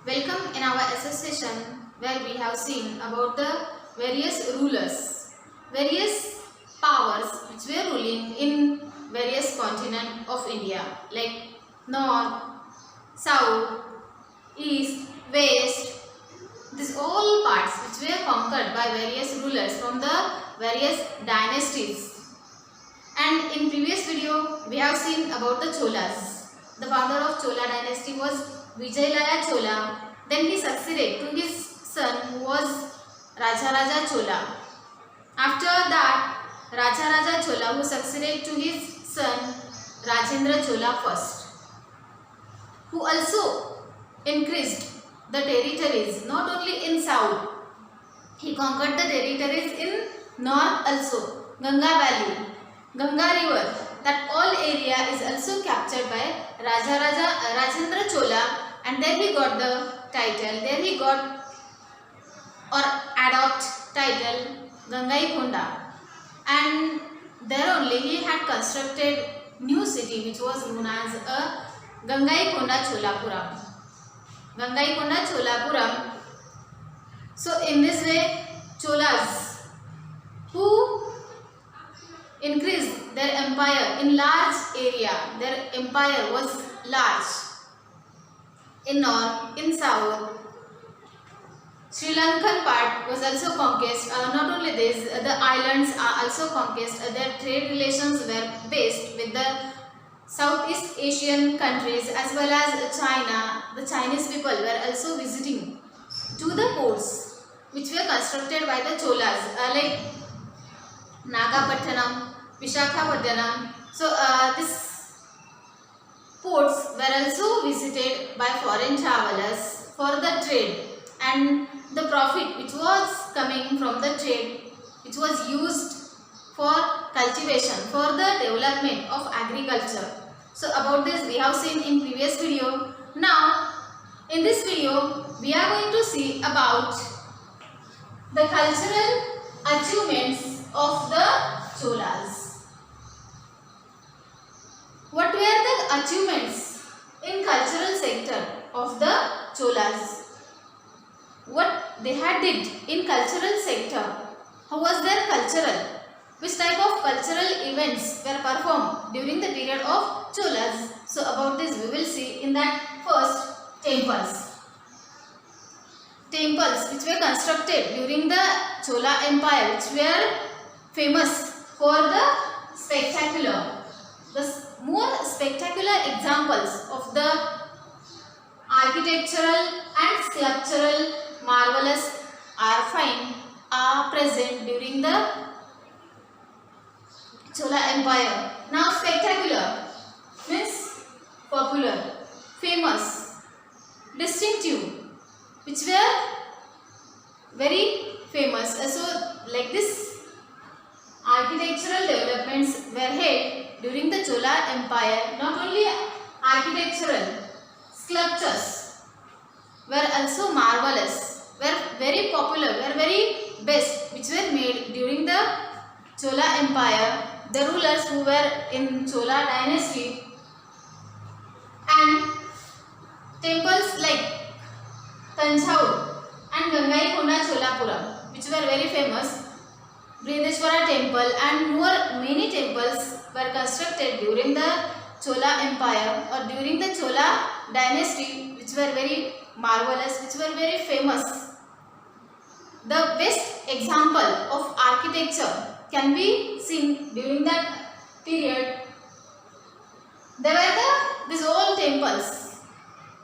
Welcome in our association where we have seen about the various rulers, various powers which were ruling in various continents of India like North, South, East, West. These all parts which were conquered by various rulers from the various dynasties. And in previous video we have seen about the Cholas. The founder of Chola dynasty was Vijayalaya Chola. Then he succeeded to his son who was Raja Chola. After that, Raja Chola who succeeded to his son Rajendra Chola first, who also increased the territories not only in south. He conquered the territories in north also, Ganga Valley, Ganga River. That all area is also captured by Rajendra Chola, and there he got the title. There he got or adopt title Gangaikonda, and there only he had constructed new city which was known as a Gangaikonda Cholapuram. Gangaikonda Cholapuram. So in this way, Cholas who increased their empire in large area. Their empire was large in north, in south. Sri Lankan part was also conquered. Not only this, the islands are also conquered. Their trade relations were based with the Southeast Asian countries as well as China. The Chinese people were also visiting to the ports which were constructed by the Cholas, like Nagapattinam, Visakhapatnam. So these ports were also visited by foreign travelers for the trade, and the profit which was coming from the trade, which was used for cultivation, for the development of agriculture. So about this we have seen in previous video. Now in this video we are going to see about the cultural achievements of the Cholas. What were the achievements in cultural sector of the Cholas? What they had did in cultural sector? How was their cultural? Which type of cultural events were performed during the period of Cholas? So about this we will see in that first temples. Temples which were constructed during the Chola Empire, which were famous for the spectacular. The more spectacular examples of the architectural and sculptural marvelous are present during the Chola Empire. Now spectacular means popular, famous, distinctive, which were very famous. So like this architectural developments were held during the Chola Empire. Not only architectural, sculptures were also marvelous, were very popular, were very best, which were made during the Chola Empire. The rulers who were in Chola dynasty, and temples like Tanjore and Gangaikonda Cholapuram, which were very famous. Brihadeshwara temple and many temples were constructed during the Chola Empire or during the Chola dynasty, which were very marvelous, which were very famous. The best example of architecture can be seen during that period. There were these old temples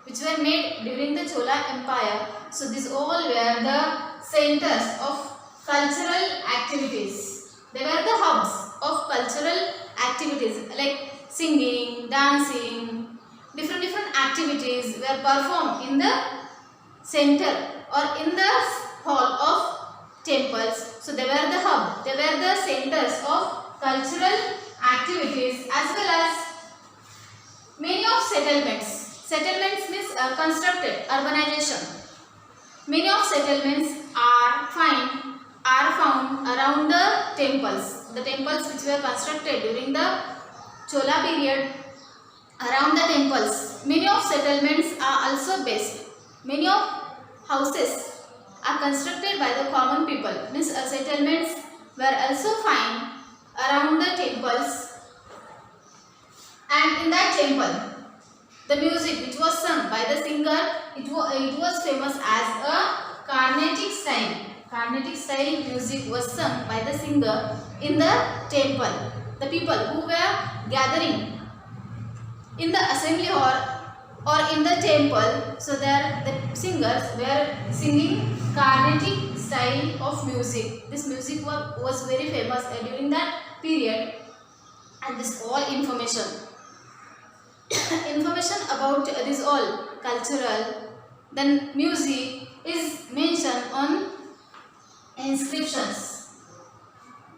which were made during the Chola Empire. So these all were the centers of cultural activities. They were the hubs of cultural activities like singing, dancing, different activities were performed in the center or in the hall of temples. So they were the hub, they were the centers of cultural activities as well as many of settlements. Settlements means constructed, urbanization. Many of settlements are found around the temples. The temples which were constructed during the Chola period around the temples. Many of settlements are also based Many of houses are constructed by the common people. Means settlements were also found around the temples, and in that temple the music which was sung by the singer, it was famous as a Carnatic style. Carnatic style music was sung by the singer in the temple. The people who were gathering in the assembly hall or in the temple, so there the singers were singing Carnatic style of music. This music was very famous during that period, and this all information about this all cultural, then music is mentioned on inscriptions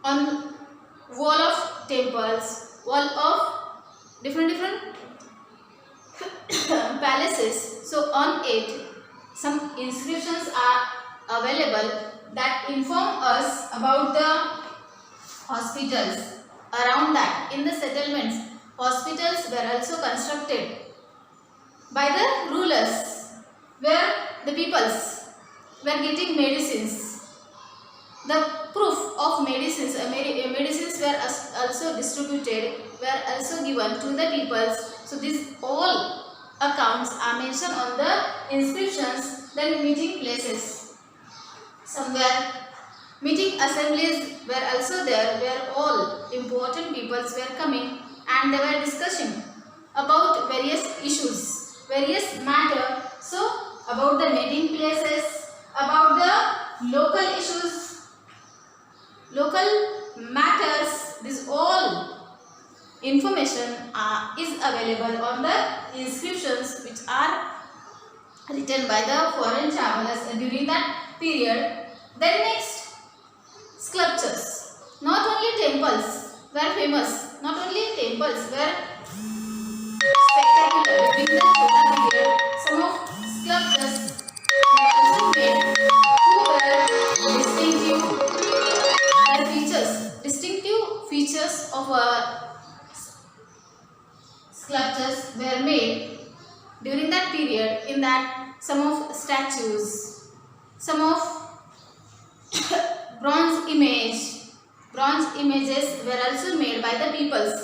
on wall of temples, wall of different palaces. So on it some inscriptions are available that inform us about the hospitals around that. In the settlements, hospitals were also constructed by the rulers, where the peoples were getting medicines. The proof of medicines, medicines were also distributed, were also given to the peoples. So these all accounts are mentioned on the inscriptions. Then meeting places, somewhere meeting assemblies were also there, where all important peoples were coming and they were discussing about various issues, various matter. So about the meeting places, about the local issues, local matters, this all information is available on the inscriptions which are written by the foreign travelers during that period. Then next, sculptures. Not only temples were famous, not only temples were spectacular during the Chola period, some of sculptures were also made who were distinctive features of sculptures were made during that period. In that, some of statues, some of bronze images were also made by the peoples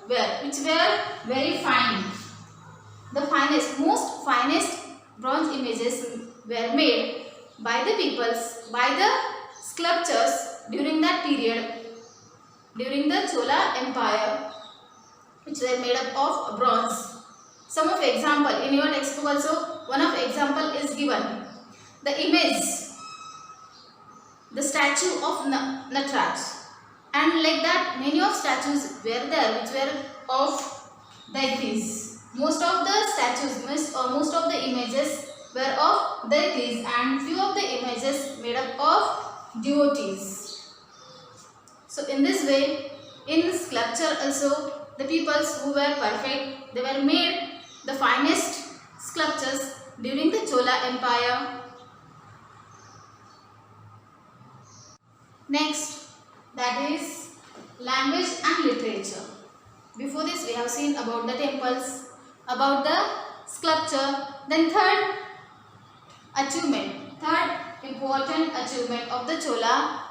which were very fine. The finest bronze images were made by the peoples, by the sculptors during that period, during the Chola Empire, which were made up of bronze. Some of example in your textbook also, one of example is given. The image, the statue of Nataraj, and like that many of statues were there which were of deities. Most of the statues, most of the images were of deities, and few of the images made up of devotees. So in this way, in sculpture also, the peoples who were perfect, they were made the finest sculptures during the Chola Empire. Next, that is language and literature. Before this, we have seen about the temples, about the sculpture. Then third important achievement of the Chola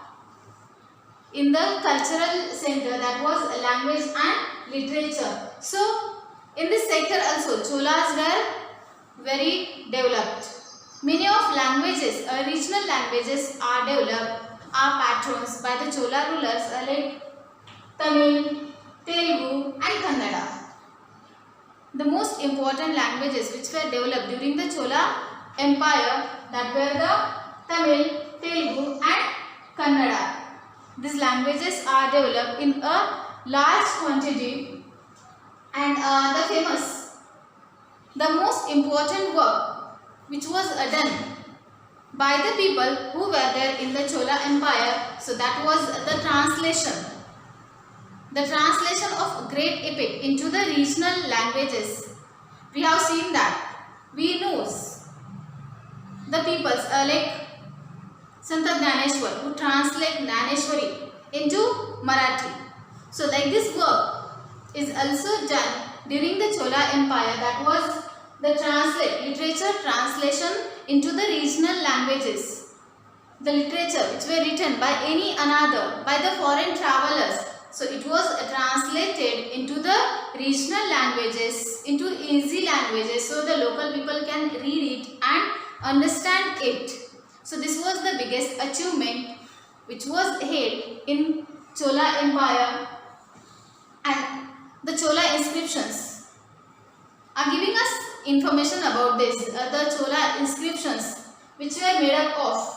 in the cultural center, that was language and literature. So in this sector also, Cholas were very developed. Many of languages, regional languages are developed, are patrons by the Chola rulers like Tamil, Telugu and Kannada. The most important languages which were developed during the Chola Empire, that were the Tamil, Telugu and Kannada. These languages are developed in a large quantity, and the most important work which was done by the people who were there in the Chola Empire, so that was the translation. The translation of great epic into the regional languages. We have seen that. We knows the peoples like Sant Jnaneshwar, who translate Jnaneshwari into Marathi. So like this work is also done during the Chola Empire, that was the literature translation into the regional languages. The literature which were written by any another, by the foreign travelers. So it was translated into the regional languages, into easy languages, so the local people can read it and understand it. So this was the biggest achievement which was held in Chola Empire, and the Chola inscriptions are giving us information about this. The Chola inscriptions which were made up of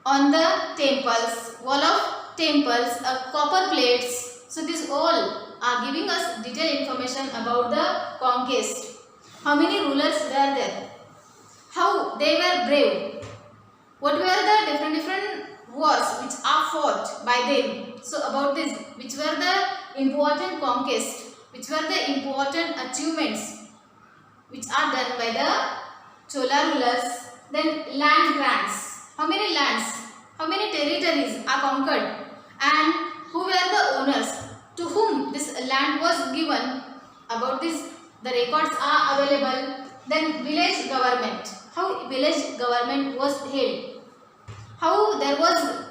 on the temples, wall of temples, copper plates. So these all are giving us detailed information about the conquest. How many rulers were there? How they were brave? What were the different wars which are fought by them? So about this, which were the important conquests, which were the important achievements which are done by the Chola rulers. Then land grants. How many lands, how many territories are conquered, and who were the owners, to whom this land was given? About this, the records are available. Then village government. How village government was held. How there was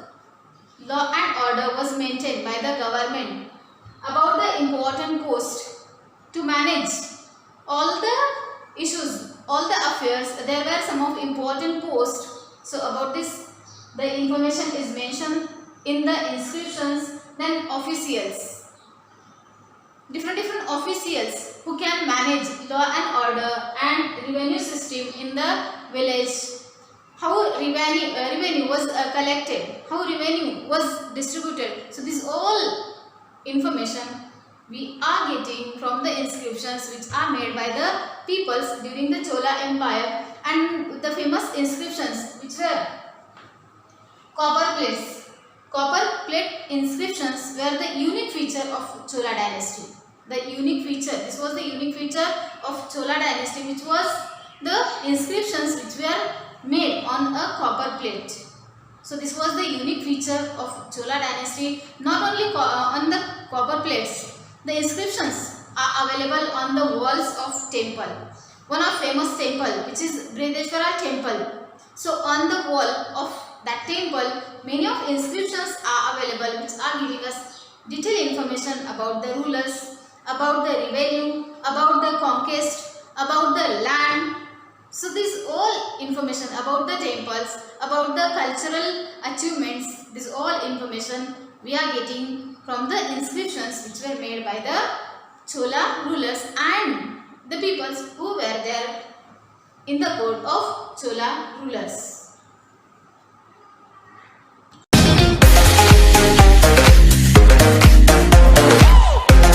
law and order was maintained by the government. About the important post to manage all the issues, all the affairs. There were some of important posts. So about this, the information is mentioned in the inscriptions. Then officials. Different officials who can manage law and order and revenue system in the village. How revenue was collected, how revenue was distributed. So this all information we are getting from the inscriptions which are made by the peoples during the Chola Empire. And the famous inscriptions which were copper plates. Copper plate inscriptions were the unique feature of Chola dynasty. The unique feature, this was the unique feature of Chola dynasty, which was the inscriptions which were made on a copper plate. So this was the unique feature of Chola dynasty. Not only on the copper plates, the inscriptions are available on the walls of temple. One of famous temple, which is Brideshwara temple. So on the wall of that temple, many of inscriptions are available which are giving us detailed information about the rulers, about the revenue, about the conquest, about the land. So this all information about the temples, about the cultural achievements, this all information we are getting from the inscriptions which were made by the Chola rulers and the peoples who were there in the court of Chola rulers.